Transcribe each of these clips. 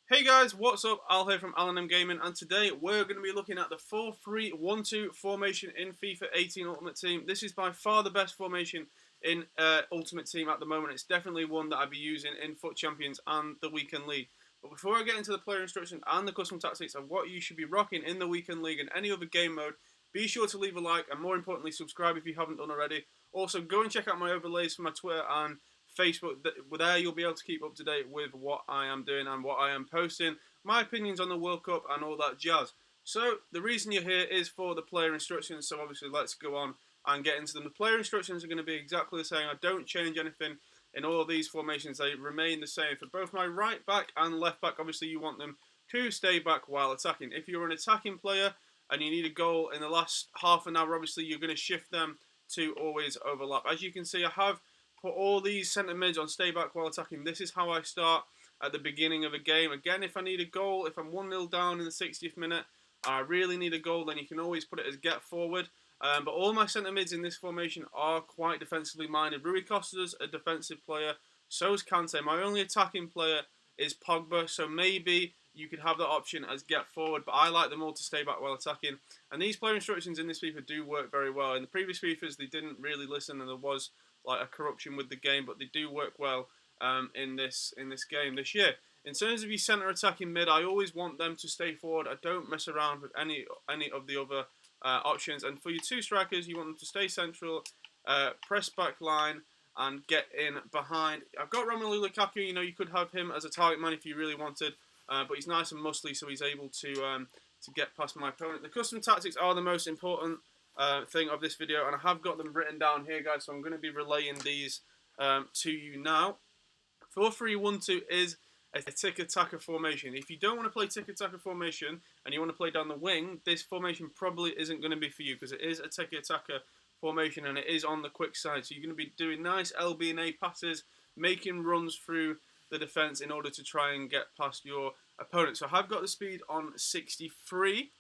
Hey guys, what's up? Al here from Alan M Gaming, and today we're going to be looking at the 4-3-1-2 formation in FIFA 18 Ultimate Team. This is by far the best formation in Ultimate Team at the moment. It's definitely one that I'll be using in FUT Champions and the Weekend League. But before I get into the player instructions and the custom tactics of what you should be rocking in the Weekend League and any other game mode, be sure to leave a like and more importantly subscribe if you haven't done already. Also, go and check out my overlays for my Twitter and Facebook. There you'll be able to keep up to date with what I am doing and what I am posting, my opinions on the World Cup and all that jazz. So the reason you're here is for the player instructions, so obviously let's go on and get into them. The player instructions are going to be exactly the same. I don't change anything in all of these formations. They remain the same for both my right back and left back. Obviously you want them to stay back while attacking. If you're an attacking player and you need a goal in the last half an hour, obviously you're going to shift them to always overlap. As you can see, I have put all these centre mids on stay back while attacking. This is how I start at the beginning of a game. Again, if I need a goal, if I'm 1-0 down in the 60th minute, I really need a goal, then you can always put it as get forward. But all my centre mids in this formation are quite defensively minded. Rui Costa's a defensive player, so is Kante. My only attacking player is Pogba, so maybe you could have that option as get forward, but I like them all to stay back while attacking. And these player instructions in this FIFA do work very well. In the previous FIFAs, they didn't really listen, and there was like a corruption with the game, but they do work well in this game this year. In terms of your centre attacking mid, I always want them to stay forward. I don't mess around with any of the other options. And for your two strikers, you want them to stay central, press back line, and get in behind. I've got Romelu Lukaku. You know, you could have him as a target man if you really wanted, but he's nice and muscly, so he's able to get past my opponent. The custom tactics are the most important thing of this video, and I have got them written down here, guys, so I'm going to be relaying these to you now. 4-3-1-2 is a tick-attacker formation. If you don't want to play tick-attacker formation and you want to play down the wing, this formation probably isn't going to be for you because it is a tick-attacker formation and it is on the quick side. So you're going to be doing nice LB and A passes, making runs through the defence in order to try and get past your opponent. So I've got the speed on 63.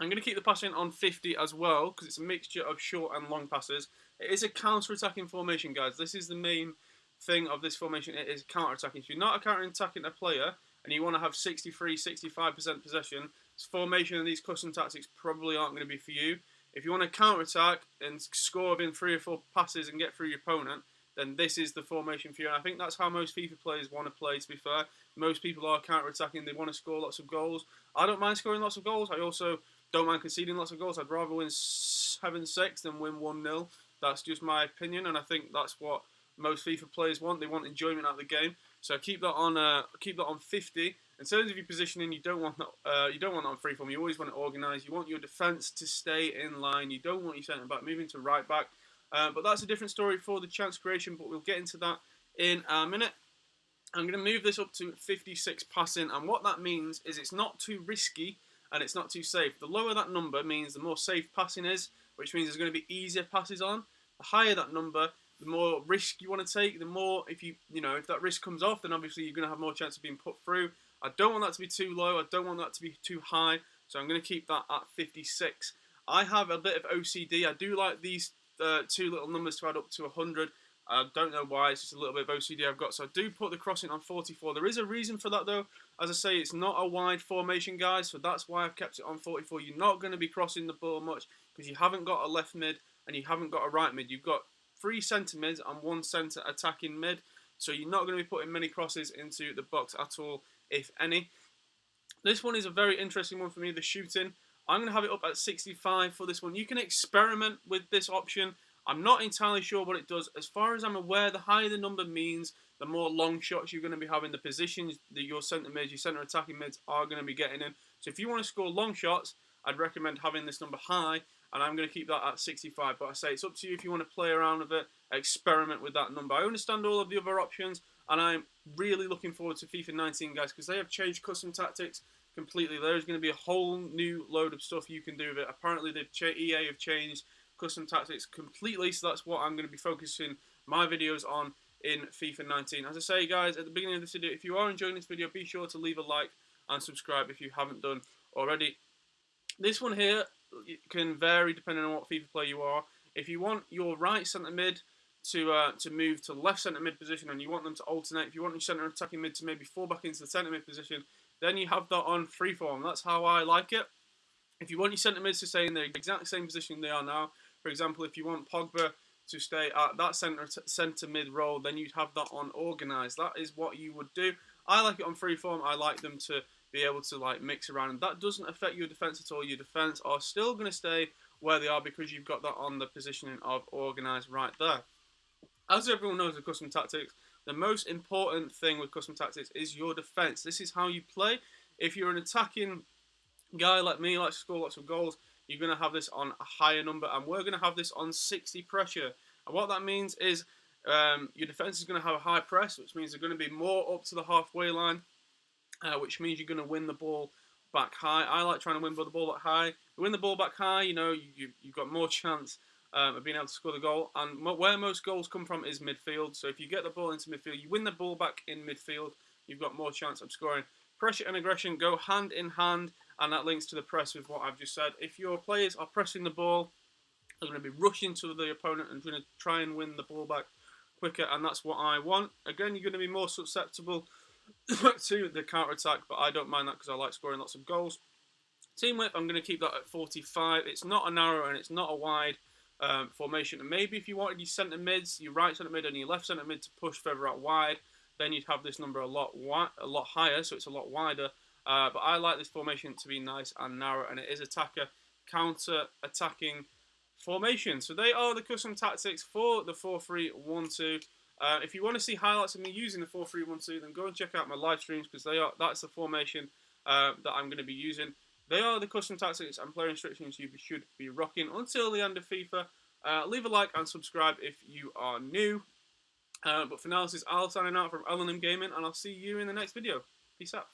I'm going to keep the passing on 50 as well because it's a mixture of short and long passes. It is a counter-attacking formation, guys. This is the main thing of this formation. It is counter-attacking. If you're not a counter-attacking player and you want to have 63-65% possession, this formation and these custom tactics probably aren't going to be for you. If you want to counter-attack and score within 3 or 4 passes and get through your opponent, then this is the formation for you. And I think that's how most FIFA players want to play, to be fair. Most people are counter-attacking. They want to score lots of goals. I don't mind scoring lots of goals. I also don't mind conceding lots of goals. I'd rather win 7-6 than win 1-0. That's just my opinion, and I think that's what most FIFA players want. They want enjoyment out of the game. So keep that on 50. In terms of your positioning, you don't want that. You don't want that on freeform. You always want it organised. You want your defence to stay in line. You don't want your centre back moving to right back. But that's a different story for the chance creation. But we'll get into that in a minute. I'm going to move this up to 56 passing, and what that means is it's not too risky and it's not too safe. The lower that number means the more safe passing is, which means there's going to be easier passes on. The higher that number, the more risk you want to take. The more, if that risk comes off, then obviously you're going to have more chance of being put through. I don't want that to be too low. I don't want that to be too high. So I'm going to keep that at 56. I have a bit of OCD. I do like these two little numbers to add up to 100. I don't know why, it's just a little bit of OCD I've got. So I do put the crossing on 44. There is a reason for that though. As I say, it's not a wide formation, guys, so that's why I've kept it on 44. You're not going to be crossing the ball much because you haven't got a left mid and you haven't got a right mid. You've got 3 centre mids and 1 centre attacking mid. So you're not going to be putting many crosses into the box at all, if any. This one is a very interesting one for me, the shooting. I'm going to have it up at 65 for this one. You can experiment with this option. I'm not entirely sure what it does. As far as I'm aware, the higher the number means the more long shots you're going to be having, the positions that your centre mids, your centre attacking mids are going to be getting in. So if you want to score long shots, I'd recommend having this number high, and I'm going to keep that at 65. But I say it's up to you if you want to play around with it, experiment with that number. I understand all of the other options, and I'm really looking forward to FIFA 19, guys, because they have changed custom tactics completely. There's going to be a whole new load of stuff you can do with it. Apparently, EA have changed custom tactics completely, so that's what I'm going to be focusing my videos on in FIFA 19. As I say, guys, at the beginning of this video, if you are enjoying this video, be sure to leave a like and subscribe if you haven't done already. This one here can vary depending on what FIFA player you are. If you want your right centre mid to move to left centre mid position and you want them to alternate, if you want your centre attacking mid to maybe fall back into the centre mid position, then you have that on freeform. That's how I like it. If you want your centre mids to stay in the exact same position they are now, for example, if you want Pogba to stay at that centre mid role, then you'd have that on organised. That is what you would do. I like it on freeform. I like them to be able to like mix around, and that doesn't affect your defence at all. Your defence are still going to stay where they are because you've got that on the positioning of organised right there. As everyone knows with custom tactics, the most important thing with custom tactics is your defence. This is how you play. If you're an attacking guy like me, likes to score lots of goals, you're going to have this on a higher number, and we're going to have this on 60 pressure. And what that means is your defence is going to have a high press, which means they're going to be more up to the halfway line, which means you're going to win the ball back high. I like trying to win the ball back high. You win the ball back high, you know, you've got more chance of being able to score the goal. And where most goals come from is midfield. So if you get the ball into midfield, you win the ball back in midfield, you've got more chance of scoring. Pressure and aggression go hand in hand, and that links to the press with what I've just said. If your players are pressing the ball, they're going to be rushing to the opponent and going to try and win the ball back quicker, and that's what I want. Again, you're going to be more susceptible to the counter-attack, but I don't mind that because I like scoring lots of goals. Team width, I'm going to keep that at 45. It's not a narrow and it's not a wide formation. And maybe if you wanted your centre mids, your right centre mid and your left centre mid to push further out wide, then you'd have this number a lot higher, so it's a lot wider. But I like this formation to be nice and narrow, and it is attacker counter-attacking formation. So they are the custom tactics for the 4-3-1-2. If you want to see highlights of me using the 4-3-1-2, then go and check out my live streams because that's the formation that I'm going to be using. They are the custom tactics and player instructions you should be rocking until the end of FIFA. Leave a like and subscribe if you are new. But for now, this is Al signing out from L&M Gaming, and I'll see you in the next video. Peace out.